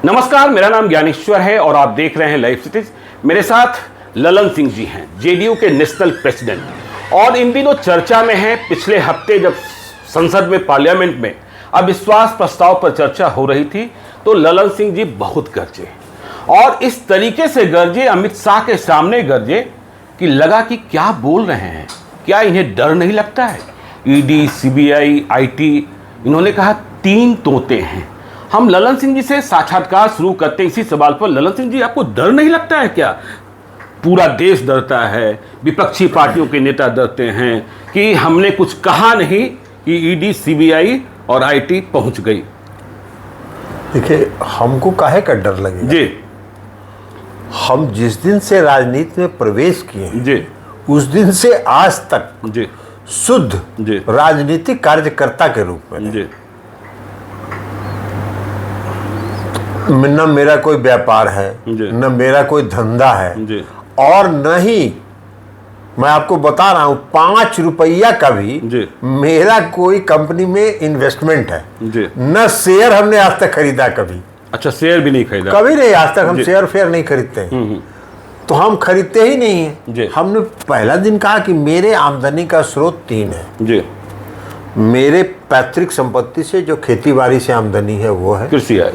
नमस्कार, मेरा नाम ज्ञानेश्वर है और आप देख रहे हैं लाइव सिटीज। मेरे साथ ललन सिंह जी हैं, जेडीयू के नेशनल प्रेसिडेंट, और इन दिनों चर्चा में हैं। पिछले हफ्ते जब संसद में, पार्लियामेंट में अविश्वास प्रस्ताव पर चर्चा हो रही थी तो ललन सिंह जी बहुत गरजे, और इस तरीके से गरजे, अमित शाह के सामने गरजे कि लगा कि क्या बोल रहे हैं, क्या इन्हें डर नहीं लगता है। ईडी, सीबीआई, आईटी, इन्होंने कहा 3 तोते हैं। हम ललन सिंह जी से साक्षात्कार शुरू करते हैं इसी सवाल पर। ललन सिंह जी, आपको डर नहीं लगता है क्या? पूरा देश डरता है, विपक्षी पार्टियों के नेता डरते हैं कि हमने कुछ कहा नहीं कि ईडी, सीबीआई और आईटी पहुंच गई। देखिए, हमको काहे का डर लगेगा जी? हम जिस दिन से राजनीति में प्रवेश किए हैं जी, उस दिन से आज तक जी, शुद्ध जी, राजनीतिक कार्यकर्ता के रूप में जी, न मेरा कोई व्यापार है, न मेरा कोई धंधा है, जी, और न ही मैं आपको बता रहा हूं 5 रुपया का भी जी, मेरा कोई कंपनी में इन्वेस्टमेंट है। जी। न शेयर हमने आज तक खरीदा कभी। अच्छा, शेयर भी नहीं खरीदा? कभी नहीं, आज तक हम शेयर फेयर नहीं खरीदते हैं। तो हम खरीदते ही नहीं है। हमने पहला दिन कहा कि मेरे आमदनी का स्रोत 3 है। जी। मेरे पैतृक संपत्ति से जो खेती बाड़ी से आमदनी है वो है, कृषि आय,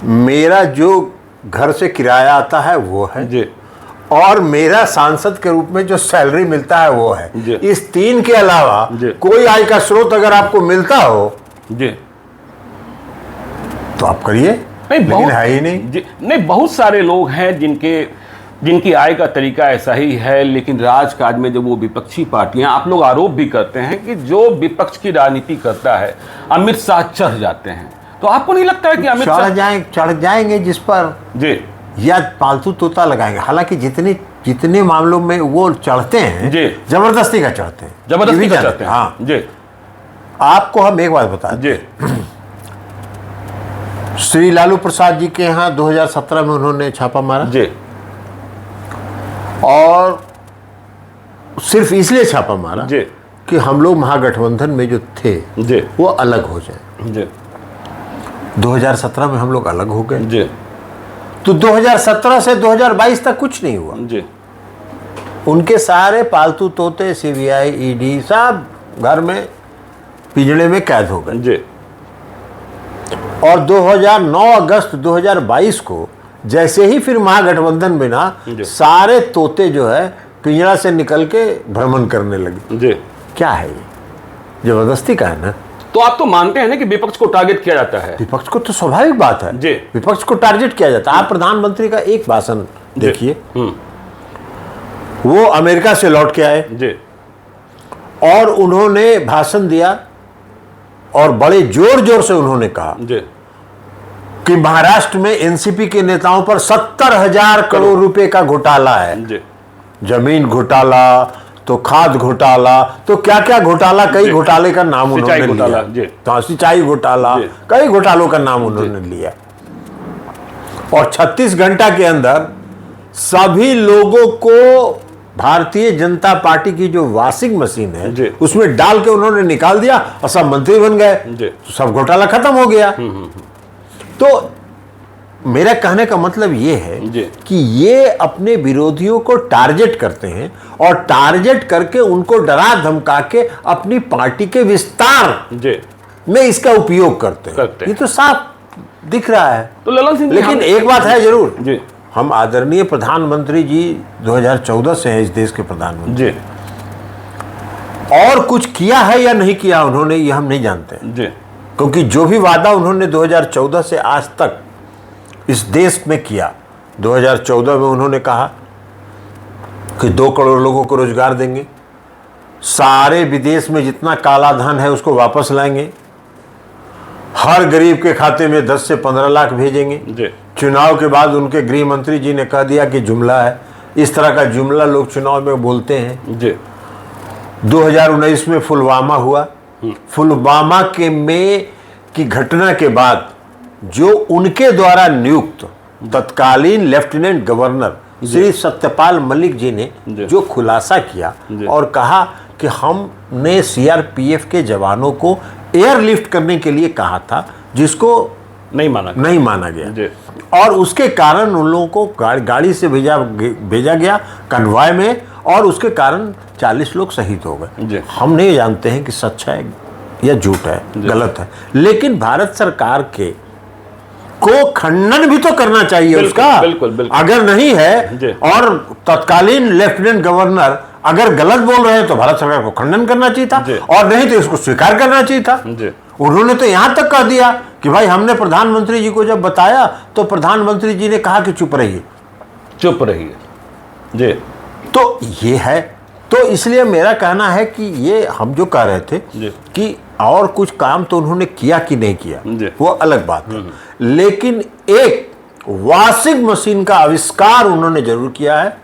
मेरा जो घर से किराया आता है वो है, जी, और मेरा सांसद के रूप में जो सैलरी मिलता है वो है। जी। इस 3 के अलावा जी। कोई आय का स्रोत अगर आपको मिलता हो जी, तो आप करिए, लेकिन है ही नहीं। नहीं, बहुत सारे लोग हैं जिनकी आय का तरीका ऐसा ही है, लेकिन राजकाज में जब वो विपक्षी पार्टियां, आप लोग आरोप भी करते हैं कि जो विपक्ष की राजनीति करता है अमित शाह चढ़ जाते हैं। तो आपको नहीं लगता है कि अमित शाह चढ़ जाएंगे जिस पर जी, या पालतू तोता लगाएंगे? हालांकि जितने मामलों में वो चढ़ते हैं जी, जबरदस्ती का चढ़ते हैं, जबरदस्ती का चढ़ते हैं। हाँ जी। आपको हम एक बात बता जी, श्री लालू प्रसाद जी के यहाँ 2017 में उन्होंने छापा मारा जी, और सिर्फ इसलिए छापा मारा जी कि हम लोग महागठबंधन में जो थे जी, वो अलग हो जाए। जी। 2017 में हम लोग अलग हो गए जी, तो 2017 से 2022 तक कुछ नहीं हुआ जी। उनके सारे पालतू तोते, सीबीआई, ईडी, सब घर में पिंजड़े में कैद हो गए जी। और 2009 अगस्त 2022 को जैसे ही फिर महागठबंधन बना, सारे तोते जो है पिंजड़ा से निकल के भ्रमण करने लगे। जी। क्या है ये? जबरदस्ती का है ना। तो आप तो मानते हैं ना कि विपक्ष को टारगेट किया जाता है? विपक्ष को तो स्वाभाविक बात है जी, विपक्ष को टारगेट किया जाता है। आप प्रधानमंत्री का एक भाषण देखिए, वो अमेरिका से लौट के आए जी, और उन्होंने भाषण दिया और बड़े जोर जोर से उन्होंने कहा जी, कि महाराष्ट्र में एनसीपी के नेताओं पर 70,000 करोड़ रुपए का घोटाला है जी। जमीन घोटाला, तो खाद घोटाला, तो क्या क्या घोटाला, कई घोटाले का नाम उन्होंने लिया। तो सिंचाई घोटाला, कई घोटालों का नाम उन्होंने लिया। और 36 घंटा के अंदर सभी लोगों को भारतीय जनता पार्टी की जो वॉशिंग मशीन है उसमें डाल के उन्होंने निकाल दिया और सब मंत्री बन गए, तो सब घोटाला खत्म हो गया। तो मेरा कहने का मतलब ये है कि ये अपने विरोधियों को टारगेट करते हैं और टारगेट करके उनको डरा धमका के अपनी पार्टी के विस्तार में इसका उपयोग करते हैं। ये तो साफ दिख रहा है। तो ललन सिंह, लेकिन एक बात है जरूर जी, हम आदरणीय प्रधानमंत्री जी 2014 से हैं इस देश के प्रधानमंत्री जी, और कुछ किया है या नहीं किया उन्होंने, ये हम नहीं जानते जी, क्योंकि जो भी वादा उन्होंने 2014 से आज तक इस देश में किया, 2014 में उन्होंने कहा कि 2 करोड़ लोगों को रोजगार देंगे, सारे विदेश में जितना काला धन है उसको वापस लाएंगे, हर गरीब के खाते में 10 से 15 लाख भेजेंगे। चुनाव के बाद उनके गृह मंत्री जी ने कह दिया कि जुमला है। इस तरह का जुमला लोग चुनाव में बोलते हैं जी। 2019 में पुलवामा हुआ, पुलवामा की घटना के बाद जो उनके द्वारा नियुक्त तत्कालीन लेफ्टिनेंट गवर्नर श्री सत्यपाल मलिक जी ने जो खुलासा किया और कहा कि हमने सीआरपीएफ के जवानों को एयरलिफ्ट करने के लिए कहा था, जिसको नहीं माना गया और उसके कारण उन लोगों को गाड़ी से भेजा गया कन्वॉय में, और उसके कारण 40 लोग शहीद हो गए। हम नहीं जानते हैं कि सच है या झूठ है, गलत है, लेकिन भारत सरकार के को खंडन भी तो करना चाहिए उसका। बिल्कुल। अगर नहीं है और तत्कालीन लेफ्टिनेंट गवर्नर अगर गलत बोल रहे हैं तो भारत सरकार को खंडन करना चाहिए था, और नहीं तो इसको स्वीकार करना चाहिए था। उन्होंने तो यहां तक कह दिया कि भाई हमने प्रधानमंत्री जी को जब बताया तो प्रधानमंत्री जी ने कहा कि चुप रहिए जी। तो ये है, तो इसलिए मेरा कहना है कि ये हम जो कह रहे थे कि और कुछ काम तो उन्होंने किया कि नहीं किया वो अलग बात है, लेकिन एक वॉशिंग मशीन का आविष्कार उन्होंने जरूर किया है।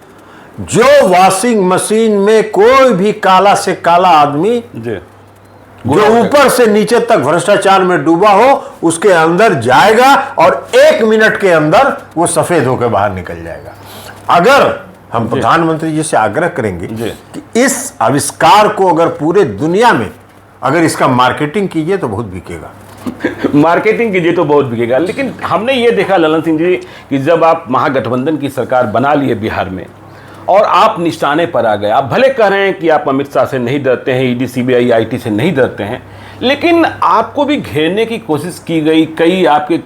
जो वॉशिंग मशीन में कोई भी काला से काला आदमी जो ऊपर से नीचे तक भ्रष्टाचार में डूबा हो उसके अंदर जाएगा और 1 मिनट के अंदर वो सफेद होकर बाहर निकल जाएगा। अगर हम प्रधानमंत्री जी से आग्रह करेंगे कि इस आविष्कार को अगर पूरे दुनिया में अगर इसका मार्केटिंग कीजिए तो बहुत बिकेगा। मार्केटिंग कीजिए तो बहुत बिकेगा, लेकिन हमने ये देखा ललन सिंह जी कि जब आप महागठबंधन की सरकार बना लिए बिहार में और आप निशाने पर आ गए, आप भले कह रहे हैं कि आप अमित शाह से नहीं डरते हैं, ईडी सीबीआई आईटी से नहीं डरते हैं, लेकिन आपको भी घेरने की कोशिश की गई। कई आपके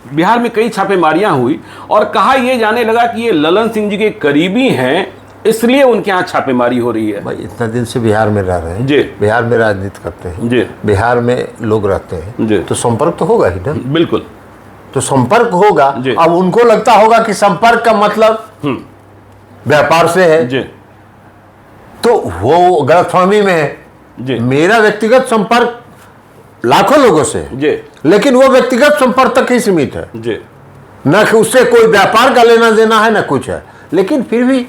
बिहार में कई छापेमारियां हुई और कहा यह जाने लगा कि ये ललन सिंह जी के करीबी हैं, इसलिए उनके यहाँ छापेमारी हो रही है। भाई इतना दिन से बिहार में रह रहे हैं जी, बिहार में राजनीति करते हैं जी, बिहार में लोग रहते हैं जी, तो संपर्क तो होगा ही ना। बिल्कुल, तो संपर्क होगा। अब उनको लगता होगा कि संपर्क का मतलब व्यापार से है जी, तो वो गलतफहमी में है जी। मेरा व्यक्तिगत संपर्क लाखों लोगों से जी, लेकिन वो व्यक्तिगत संपर्क तक ही सीमित है जी, न कि उससे कोई व्यापार का लेना देना है न कुछ है, लेकिन फिर भी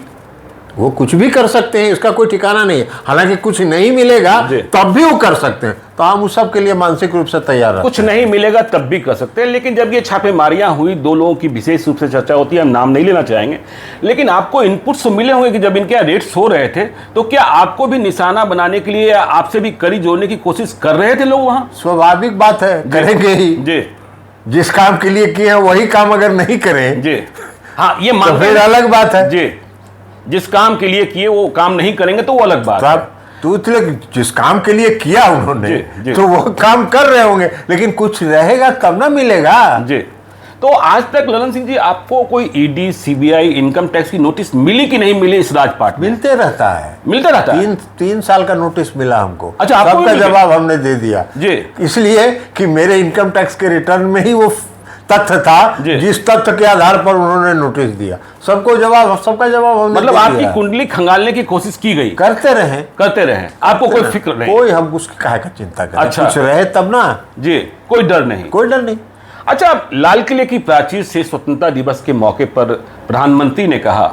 वो कुछ भी कर सकते हैं, इसका कोई ठिकाना नहीं है। हालांकि कुछ नहीं मिलेगा तब भी वो कर सकते हैं, तो हम उस सब के लिए मानसिक रूप से तैयार हैं। कुछ नहीं मिलेगा तब भी कर सकते हैं, लेकिन जब ये छापेमारियां हुई, 2 लोगों की विशेष रूप से चर्चा होती है, हम नाम नहीं लेना चाहेंगे, लेकिन आपको इनपुट्स तो मिले होंगे कि जब इनके रेट्स हो रहे थे तो क्या आपको भी निशाना बनाने के लिए आपसे भी कड़ी जोड़ने की कोशिश कर रहे थे लोग वहां? स्वाभाविक बात है, करेंगे ही जी। जिस काम के लिए किए हैं वही काम अगर नहीं करें जी, हाँ ये तो फिर अलग बात है जी। जिस काम के लिए किए वो काम नहीं करेंगे तो वो अलग बात है। तो जिस काम के लिए किया उन्होंने तो वो काम कर रहे होंगे, लेकिन कुछ रहेगा तब ना मिलेगा जी। तो आज तक ललन सिंह जी आपको कोई ईडी सीबीआई इनकम टैक्स की नोटिस मिली कि नहीं मिली? इस राजपाट मिलते रहता है, मिलता रहता है। 3 साल का नोटिस मिला हमको। अच्छा, सबका जवाब हमने दे दिया जी, इसलिए कि मेरे इनकम टैक्स के रिटर्न में ही वो तथ्य था जिस तथ्य के आधार पर उन्होंने नोटिस दिया। सबका जवाब हमने मतलब आपकी कुंडली खंगालने की कोशिश की गई? करते रहे। आपको कोई फिक्र नहीं? कोई हम उसकी काहे का चिंता करें। अच्छा, कुछ रहे तब ना जी, कोई डर नहीं। अच्छा, लाल किले की प्राचीर से स्वतंत्रता दिवस के मौके पर प्रधानमंत्री ने कहा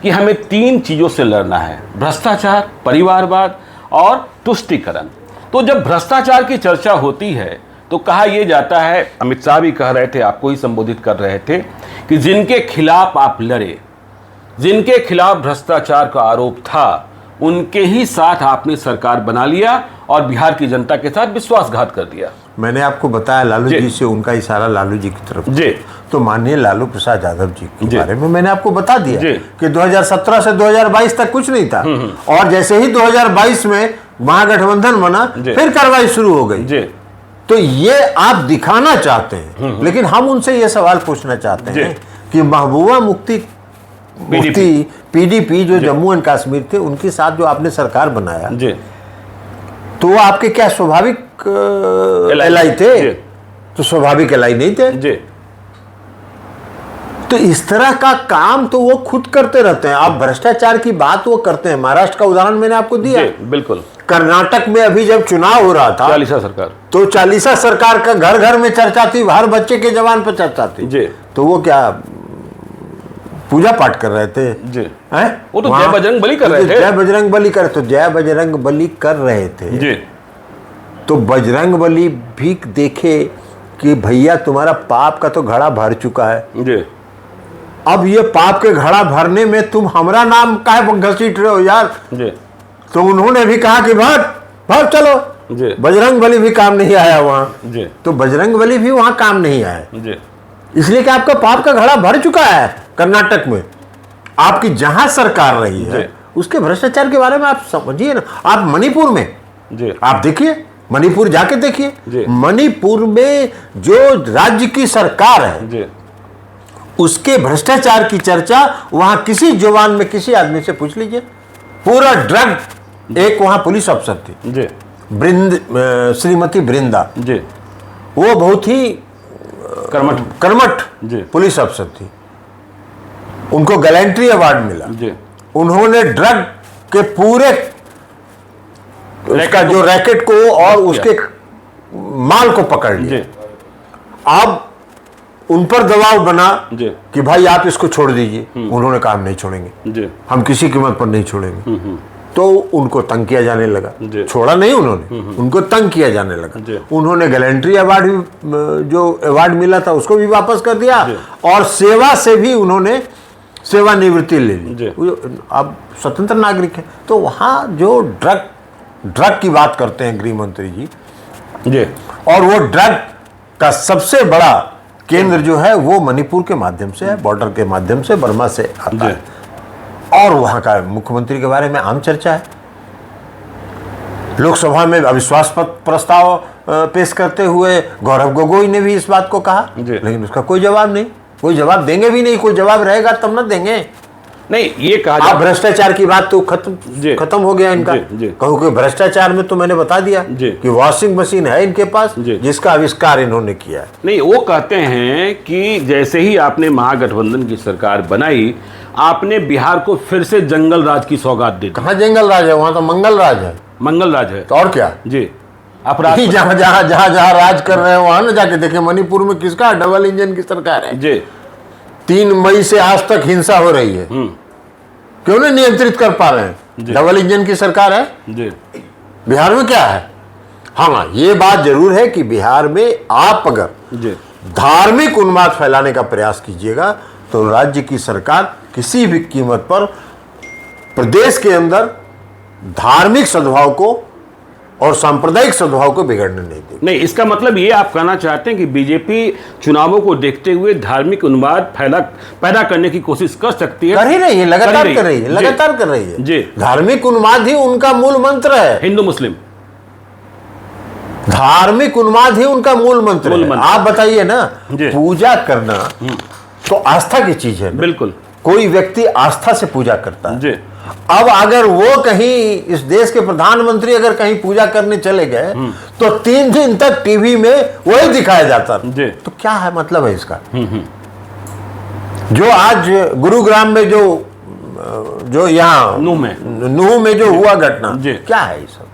कि हमें 3 चीजों से लड़ना है, भ्रष्टाचार, परिवारवाद और तुष्टीकरण। तो जब भ्रष्टाचार की चर्चा होती है तो कहा यह जाता है, अमित शाह भी कह रहे थे, आपको ही संबोधित कर रहे थे, कि जिनके खिलाफ आप लड़े, जिनके खिलाफ भ्रष्टाचार का आरोप था, उनके ही साथ आपने सरकार बना लिया और बिहार की जनता के साथ विश्वासघात कर दिया। मैंने आपको बताया लालू जी से, उनका इशारा लालू जी की तरफ जी, तो माननीय लालू प्रसाद यादव जी के बारे में मैंने आपको बता दिया कि 2017 से 2022 तक कुछ नहीं था, और जैसे ही 2022 में महागठबंधन बना फिर कार्रवाई शुरू हो गई। तो ये आप दिखाना चाहते हैं, लेकिन हम उनसे ये सवाल पूछना चाहते हैं कि महबूबा मुफ्ती पीडीपी जो जम्मू एंड कश्मीर थे, उनके साथ जो आपने सरकार बनाया तो वो आपके क्या स्वाभाविक एलआई थे? तो स्वाभाविक एलआई नहीं थे। तो इस तरह का काम तो वो खुद करते रहते हैं। आप भ्रष्टाचार की बात वो करते हैं। महाराष्ट्र का उदाहरण मैंने आपको दिया। बिल्कुल। कर्नाटक में अभी जब चुनाव हो रहा था, चालीसा सरकार, तो चालीसा सरकार का घर घर में चर्चा थी, हर बच्चे के जवान पर चर्चा थी जी। तो वो क्या पूजा पाठ कर रहे थे जी? वो तो जय बजरंग बली कर रहे थे। जय बजरंग बली कर, तो जय बजरंग बली कर रहे थे जी। तो बजरंग बली भी देखे कि भैया तुम्हारा पाप का तो घड़ा भर चुका है जी, अब ये पाप के घड़ा भरने में तुम हमारा नाम काहे घसीट रहे हो यार जी। तो उन्होंने भी कहा कि भर चलो, जी। बजरंगबली भी काम नहीं आया वहां जी। तो बजरंगबली भी वहां काम नहीं आया, जी। इसलिए कि आपका पाप का घड़ा भर चुका है कर्नाटक में। आपकी जहां सरकार रही है उसके भ्रष्टाचार के बारे में आप समझिए ना। आप मणिपुर में जी। आप देखिए, मणिपुर जाके जी। देखिए, मणिपुर में जो राज्य की सरकार है जी। उसके भ्रष्टाचार की चर्चा वहां किसी जवान में किसी आदमी से पूछ लीजिए। पूरा ड्रग, एक वहां पुलिस अफसर थी जी। श्रीमती बृंदा, जी। वो बहुत ही कर्मठ जी। पुलिस अफसर थी, उनको गैलेंट्री अवार्ड मिला। जी। उन्होंने ड्रग के पूरे उसका जो रैकेट को और उसके माल को पकड़ लिया। अब उन पर दबाव बना कि भाई आप इसको छोड़ दीजिए, उन्होंने कहा हम नहीं छोड़ेंगे, हम किसी कीमत पर नहीं छोड़ेंगे। तो उनको तंग किया जाने लगा, छोड़ा नहीं उन्होंने, उनको तंग किया जाने लगा। उन्होंने गैलेंट्री अवार्ड भी, जो अवार्ड मिला था उसको भी वापस कर दिया और सेवा से भी उन्होंने सेवानिवृत्ति ले ली। अब स्वतंत्र नागरिक है। तो वहाँ जो ड्रग की बात करते हैं गृह मंत्री जी, और वो ड्रग का सबसे बड़ा केंद्र जो है वो मणिपुर के माध्यम से है, बॉर्डर के माध्यम से बर्मा से आता है, और वहां का मुख्यमंत्री के बारे में आम चर्चा है। लोकसभा में अविश्वास प्रस्ताव पेश करते हुए गौरव गोगोई ने भी इस बात को कहा, लेकिन उसका कोई जवाब नहीं, कोई जवाब देंगे भी नहीं। कोई जवाब रहेगा तब न देंगे। नहीं, ये कहा आप भ्रष्टाचार की बात तो खत्म हो गया इनका। कहूँ कि भ्रष्टाचार में तो मैंने बता दिया कि वॉशिंग मशीन है इनके पास जिसका आविष्कार इन्होंने किया है। नहीं, वो कहते हैं कि जैसे ही आपने महागठबंधन की सरकार बनाई, आपने बिहार को फिर से जंगल राज की सौगात दी। कहाँ जंगल राज है, वहां तो मंगल राज है। मंगल राज है तो और क्या जी। अपराध जहां राज कर रहे हैं वहां ना जाके देखे। मणिपुर में किसका डबल इंजन की सरकार है जी। 3 मई से आज तक हिंसा हो रही है, क्यों नहीं नियंत्रित कर पा रहे हैं? डबल इंजन की सरकार है जी। बिहार में क्या है? हाँ, ये बात जरूर है कि बिहार में आप अगर धार्मिक उन्माद फैलाने का प्रयास कीजिएगा तो राज्य की सरकार किसी भी कीमत पर प्रदेश के अंदर धार्मिक सद्भाव को और सांप्रदायिक सद्भाव को बिगड़ने नहीं देगी। नहीं, इसका मतलब ये आप कहना चाहते हैं कि बीजेपी चुनावों को देखते हुए धार्मिक उन्माद पैदा करने की कोशिश कर सकती है। कर ही रही है, लगातार कर रही है, लगातार कर रही है जी। धार्मिक उन्माद ही उनका मूल मंत्र है। हिंदू मुस्लिम धार्मिक उन्माद ही उनका मूल मंत्र है। आप बताइए ना, पूजा करना तो आस्था की चीज है। बिल्कुल, कोई व्यक्ति आस्था से पूजा करता है। अब अगर वो कहीं इस देश के प्रधानमंत्री अगर कहीं पूजा करने चले गए तो 3 दिन तक टीवी में वही दिखाया जाता, तो क्या है मतलब है इसका? जो आज गुरुग्राम में जो यहाँ नूह में जो हुआ घटना, क्या है ये सब?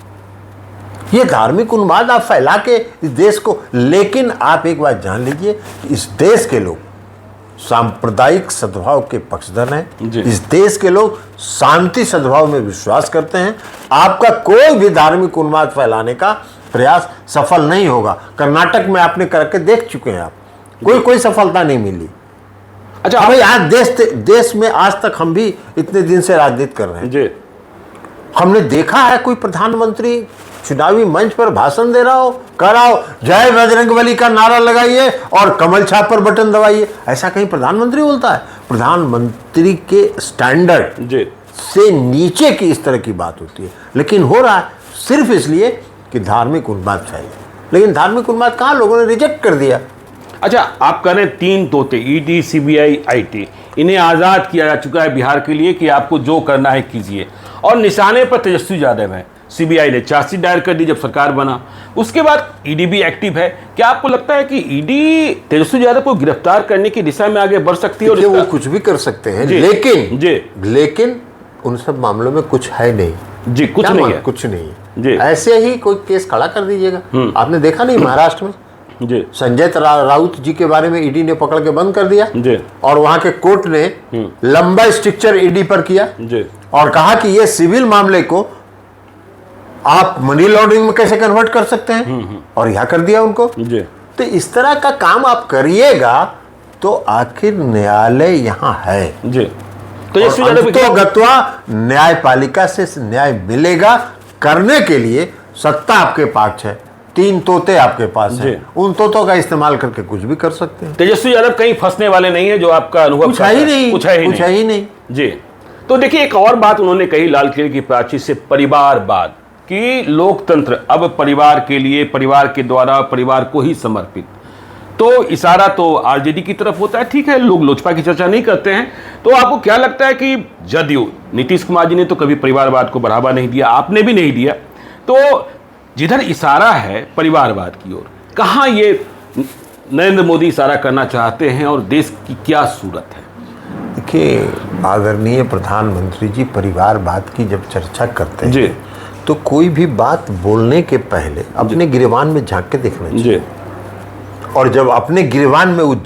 ये धार्मिक उन्माद आप फैला के इस देश को। लेकिन आप एक बात जान लीजिए, इस देश के लोग सांप्रदायिक सद्भाव के पक्षधर हैं। इस देश के लोग शांति सद्भाव में विश्वास करते हैं। आपका कोई भी धार्मिक उन्माद फैलाने का प्रयास सफल नहीं होगा। कर्नाटक में आपने करके देख चुके हैं आप, कोई सफलता नहीं मिली। अच्छा भाई, आज देश में आज तक हम भी इतने दिन से राजनीति कर रहे हैं, हमने देखा है कोई प्रधानमंत्री चुनावी मंच पर भाषण दे रहा हो, कह रहा हो जय बजरंगबली का नारा लगाइए और कमल छाप पर बटन दबाइए? ऐसा कहीं प्रधानमंत्री बोलता है? प्रधानमंत्री के स्टैंडर्ड से नीचे की इस तरह की बात होती है। लेकिन हो रहा है सिर्फ इसलिए कि धार्मिक उन्माद फैले। लेकिन धार्मिक उन्माद कहाँ, लोगों ने रिजेक्ट कर दिया। अच्छा, आप कह रहे हैं 3 तोते ईडी, सीबीआई, आईटी, इन्हें आज़ाद किया जा चुका है बिहार के लिए कि आपको जो करना है कीजिए, और निशाने पर तेजस्वी यादव है। सीबीआई ने चार्जशीट दायर कर दी जब सरकार बना, उसके बाद ईडी भी एक्टिव है। क्या आपको लगता है कि ईडी तेजस्वी यादव को गिरफ्तार करने की दिशा में आगे बढ़ सकती है? और वो कुछ भी कर सकते हैं, लेकिन उन सब मामलों में कुछ है नहीं जी, कुछ नहीं है, कुछ नहीं है। ऐसे ही कोई केस खड़ा कर दीजिएगा। आपने देखा नहीं महाराष्ट्र में संजय राउत जी के बारे में ईडी ने पकड़ के बंद कर दिया और वहां के कोर्ट ने लंबा स्ट्रिक्चर ईडी पर किया और कहा कि ये सिविल मामले को आप मनी लॉन्ड्रिंग में कैसे कन्वर्ट कर सकते हैं, और यहां कर दिया उनको। तो इस तरह का काम आप करिएगा तो आखिर न्यायालय यहां है तो गत्वा न्यायपालिका से न्याय मिलेगा। करने के लिए सत्ता आपके पास है, 3 तोते आपके पास हैं, उन तोतों का इस्तेमाल करके कुछ भी कर सकते हैं। तेजस्वी यादव कहीं फंसने वाले नहीं है, जो आपका अनुभव कुछ है ही नहीं जी। तो देखिए, एक और बात उन्होंने कही लाल किले की प्राचीर से, परिवारवाद, कि लोकतंत्र अब परिवार के लिए, परिवार के द्वारा, परिवार को ही समर्पित। तो इशारा तो आरजेडी की तरफ होता है। ठीक है, लोग लोजपा की चर्चा नहीं करते हैं। तो आपको क्या लगता है कि जदयू, नीतीश कुमार जी ने तो कभी परिवारवाद को बढ़ावा नहीं दिया, आपने भी नहीं दिया, तो जिधर इशारा है परिवारवाद की ओर, कहाँ ये नरेंद्र मोदी इशारा करना चाहते हैं और देश की क्या सूरत है? देखिए, आदरणीय प्रधानमंत्री जी परिवारवाद की जब चर्चा करते हैं जी, तो कोई भी बात बोलने के पहले अपने गिरेबान में झांक के देखना चाहिए। और जब अपने गिरेबान में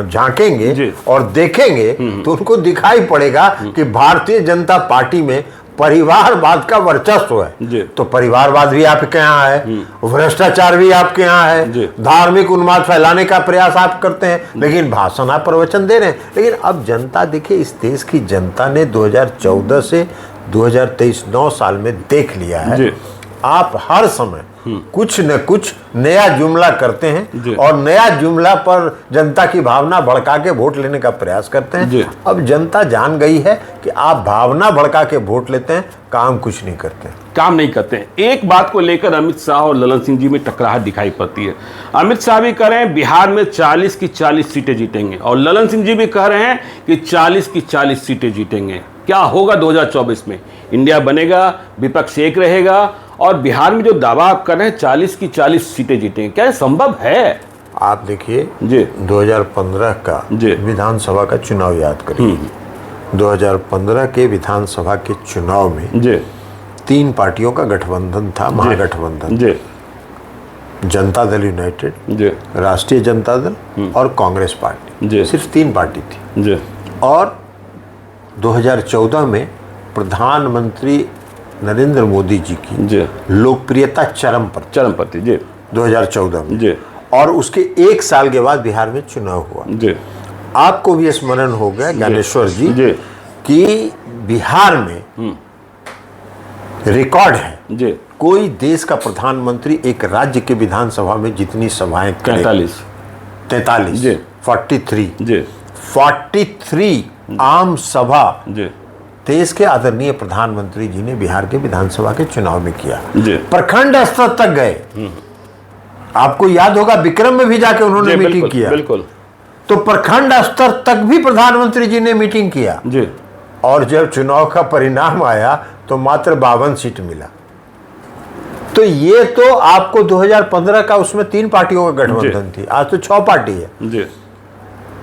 झांकेंगे और देखेंगे तो उनको दिखाई पड़ेगा कि भारतीय जनता पार्टी में परिवारवाद का वर्चस्व है। तो परिवारवाद भी आपके यहाँ है, भ्रष्टाचार भी आपके यहाँ है, धार्मिक उन्माद फैलाने का प्रयास आप करते हैं, लेकिन भाषण आप प्रवचन दे रहे हैं। लेकिन अब जनता, देखिए, इस देश की जनता ने 2014 से 2023 9 साल में देख लिया है, आप हर समय कुछ न कुछ नया जुमला करते हैं और नया जुमला पर जनता की भावना भड़का के वोट लेने का प्रयास करते हैं। अब जनता जान गई है कि आप भावना भड़का के वोट लेते हैं, काम कुछ नहीं करते हैं। काम नहीं करते हैं। एक बात को लेकर अमित शाह और ललन सिंह जी में टकराहट दिखाई पड़ती है। अमित शाह भी कह रहे हैं बिहार में 40 की 40 सीटें जीतेंगे, और ललन सिंह जी भी कह रहे हैं कि 40 की 40 सीटें जीतेंगे। क्या होगा 2024 में? इंडिया बनेगा, विपक्ष एक रहेगा, और बिहार में जो दावा आप कर रहे हैं 40 की 40 सीटें जीतेंगे, क्या ये संभव है? आप देखिए, 2015 का विधानसभा का चुनाव याद करिए। 2015 के विधानसभा के चुनाव में 3 पार्टियों का गठबंधन था, महागठबंधन। जनता दल यूनाइटेड, राष्ट्रीय जनता दल और कांग्रेस पार्टी, सिर्फ 3 पार्टी थी। और 2014 में प्रधानमंत्री नरेंद्र मोदी जी की लोकप्रियता चरम पर थी 2014 में। और उसके 1 साल के बाद बिहार में चुनाव हुआ। आपको भी स्मरण हो गया ज्ञानेश्वर जी कि बिहार में रिकॉर्ड है, कोई देश का प्रधानमंत्री एक राज्य के विधानसभा में जितनी सभाएं 43 आम सभा देश के आदरणीय प्रधानमंत्री जी ने बिहार के विधानसभा के चुनाव में किया। प्रखंड स्तर तक गए। आपको याद होगा विक्रम में भी जाके उन्होंने मीटिंग किया। बिल्कुल। तो प्रखंड स्तर तक भी प्रधानमंत्री जी ने मीटिंग किया। और जब चुनाव का परिणाम आया तो मात्र 52 सीट मिला। तो ये तो आपको 2015 का, उसमें 3 पार्टियों का गठबंधन थी, आज तो 6 पार्टी है,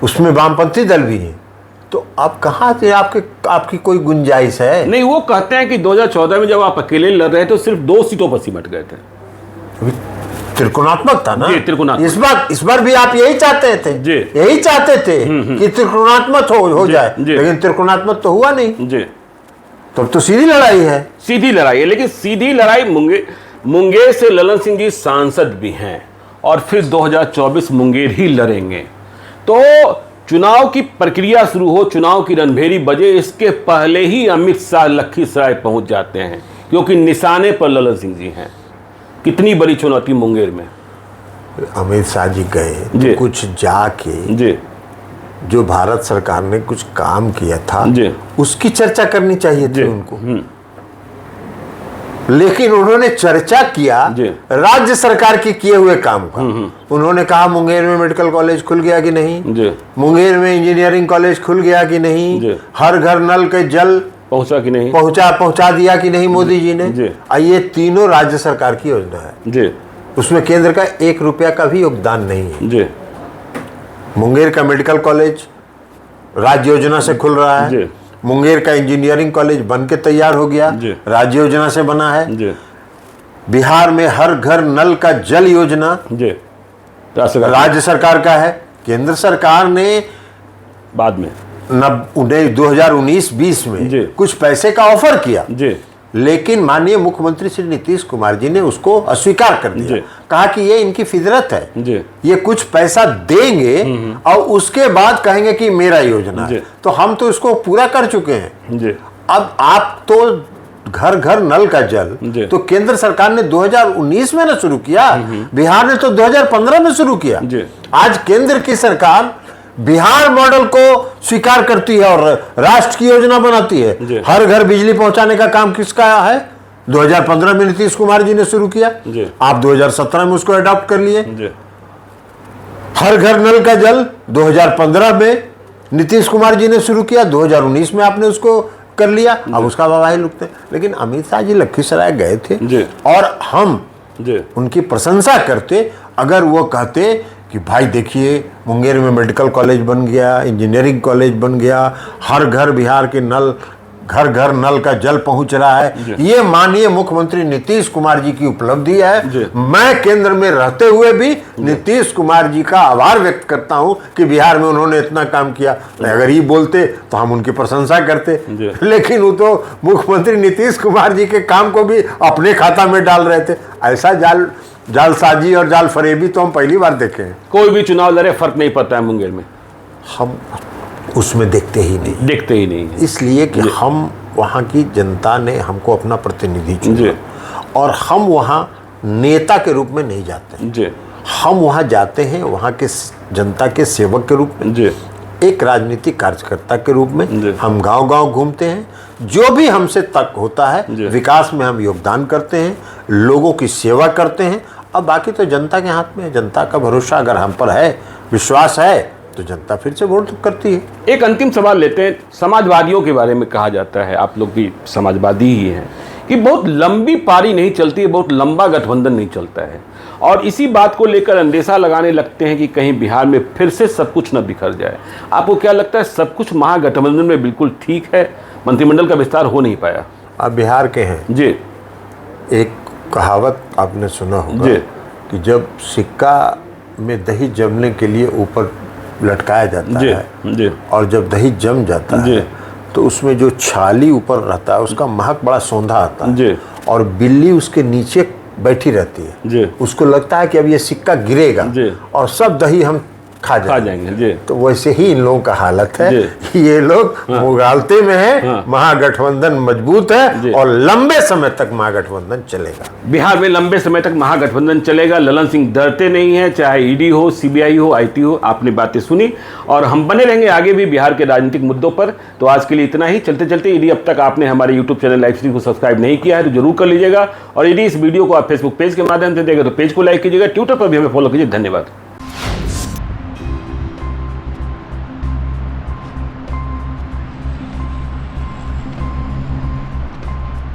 उसमें वामपंथी दल भी है। तो अब कहाँ से आपकी कोई गुंजाइश है? नहीं, वो कहते हैं कि 2014 में जब आप अकेले लड़ रहे थे तो सिर्फ 2 सीटों पर सिमट गए थे। त्रिकोणात्मक था ना। त्रिकोणात्मक। इस बार भी आप यही चाहते थे, यही चाहते थे कि त्रिकोणात्मक हो जाए, लेकिन त्रिकोणात्मक तो हुआ नहीं। तब तो सीधी लड़ाई है। सीधी लड़ाई है, लेकिन सीधी लड़ाई मुंगेर से ललन सिंह जी सांसद भी हैं, और फिर 2024 मुंगेर ही लड़ेंगे। तो चुनाव की प्रक्रिया शुरू हो, चुनाव की रणभेरी बजे, इसके पहले ही अमित शाह लखीसराय पहुंच जाते हैं, क्योंकि निशाने पर ललन सिंह जी हैं। कितनी बड़ी चुनौती मुंगेर में। अमित शाह जी गए तो कुछ जाके जो भारत सरकार ने कुछ काम किया था उसकी चर्चा करनी चाहिए थी उनको। लेकिन उन्होंने चर्चा किया राज्य सरकार के किए हुए काम का। उन्होंने कहा मुंगेर में मेडिकल कॉलेज खुल गया कि नहीं, मुंगेर में इंजीनियरिंग कॉलेज खुल गया कि नहीं, हर घर नल के जल पहुंचा कि नहीं, पहुंचा दिया कि नहीं मोदी जी ने। ये तीनों राज्य सरकार की योजना है, उसमें केंद्र का 1 रुपया का भी योगदान नहीं है। मुंगेर का मेडिकल कॉलेज राज्य योजना से खुल रहा है, मुंगेर का इंजीनियरिंग कॉलेज बन के तैयार हो गया, राज्य योजना से बना है। बिहार में हर घर नल का जल योजना राज्य सरकार का है। केंद्र सरकार ने बाद में 2019-20 में कुछ पैसे का ऑफर किया, लेकिन माननीय मुख्यमंत्री श्री नीतीश कुमार जी ने उसको अस्वीकार कर दिया। कहा कि ये इनकी फितरत है, ये कुछ पैसा देंगे और उसके बाद कहेंगे कि मेरा योजना है। तो हम तो इसको पूरा कर चुके हैं। अब आप तो घर घर नल का जल तो केंद्र सरकार ने 2019 में ना शुरू किया, बिहार ने तो 2015 में शुरू किया। आज केंद्र की सरकार बिहार मॉडल को स्वीकार करती है और राष्ट्र की योजना बनाती है। हर घर बिजली पहुंचाने का काम किसका है? 2015 में नीतीश कुमार जी ने शुरू किया, आप 2017 में उसको अडॉप्ट कर लिए। हर घर नल का जल 2015 में नीतीश कुमार जी ने शुरू किया, 2019 में आपने उसको कर लिया, अब उसका वाही लुकते। लेकिन अमित शाह जी लखीसराय गए थे और हम उनकी प्रशंसा करते अगर वो कहते कि भाई देखिए मुंगेर में मेडिकल कॉलेज बन गया, इंजीनियरिंग कॉलेज बन गया, हर घर बिहार के घर घर नल का जल पहुंच रहा है, ये माननीय मुख्यमंत्री नीतीश कुमार जी की उपलब्धि है। मैं केंद्र में रहते हुए भी नीतीश कुमार जी का आभार व्यक्त करता हूं कि बिहार में उन्होंने इतना काम किया। अगर ये बोलते तो हम उनकी प्रशंसा करते, लेकिन वो तो मुख्यमंत्री नीतीश कुमार जी के काम को भी अपने खाता में डाल रहे थे। ऐसा जालसाजी और जाल फरेबी तो हम पहली बार देखे हैं। कोई भी चुनाव लड़े फर्क नहीं पड़ता है मुंगेर में, हम उसमें देखते ही नहीं, इसलिए कि हम वहाँ की जनता ने हमको अपना प्रतिनिधि चुना और हम वहाँ नेता के रूप में नहीं जाते, हम वहाँ जाते हैं वहाँ के जनता के सेवक के रूप में, एक राजनीतिक कार्यकर्ता के रूप में। हम गांव-गांव घूमते हैं, जो भी हमसे तक होता है विकास में हम योगदान करते हैं, लोगों की सेवा करते हैं। अब बाकी तो जनता के हाथ में है, जनता का भरोसा अगर हम पर है, विश्वास है तो जनता फिर से वोट करती है। एक अंतिम सवाल लेते हैं, समाजवादियों के बारे में कहा जाता है, आप लोग भी समाजवादी ही हैं, कि बहुत लंबी पारी नहीं चलती है, बहुत लंबा गठबंधन नहीं चलता है, और इसी बात को लेकर अंदेशा लगाने लगते हैं कि कहीं बिहार में फिर से सब कुछ न बिखर जाए। आपको क्या लगता है, सब कुछ महागठबंधन में बिल्कुल ठीक है, मंत्रिमंडल का विस्तार हो नहीं पाया? आप बिहार के हैं जी, एक कहावत आपने सुना होगा कि जब सिक्का में दही जमने के लिए ऊपर लटकाया जाता है और जब दही जम जाता है तो उसमें जो छाली ऊपर रहता है उसका महक बड़ा सौंधा आता है और बिल्ली उसके नीचे बैठी रहती है, उसको लगता है कि अब ये सिक्का गिरेगा और सब दही हम खा जाएंगे। तो वैसे ही इन लोगों का हालत है, ये लोग मुगालते में है। महागठबंधन मजबूत है और लंबे समय तक महागठबंधन चलेगा। बिहार में लंबे समय तक महागठबंधन चलेगा। ललन सिंह डरते नहीं है, चाहे ईडी हो, सीबीआई हो, आईटी हो। आपने बातें सुनी और हम बने रहेंगे आगे भी बिहार के राजनीतिक मुद्दों पर। तो आज के लिए इतना ही। चलते चलते यदि अब तक आपने हमारे यूट्यूब चैनल लाइव स्ट्रीम को सब्सक्राइब नहीं किया है तो जरूर कर लीजिएगा, और यदि इस वीडियो को आप फेसबुक पेज के माध्यम से देखें तो पेज को लाइक कीजिएगा, ट्विटर पर भी हमें फॉलो कीजिए। धन्यवाद।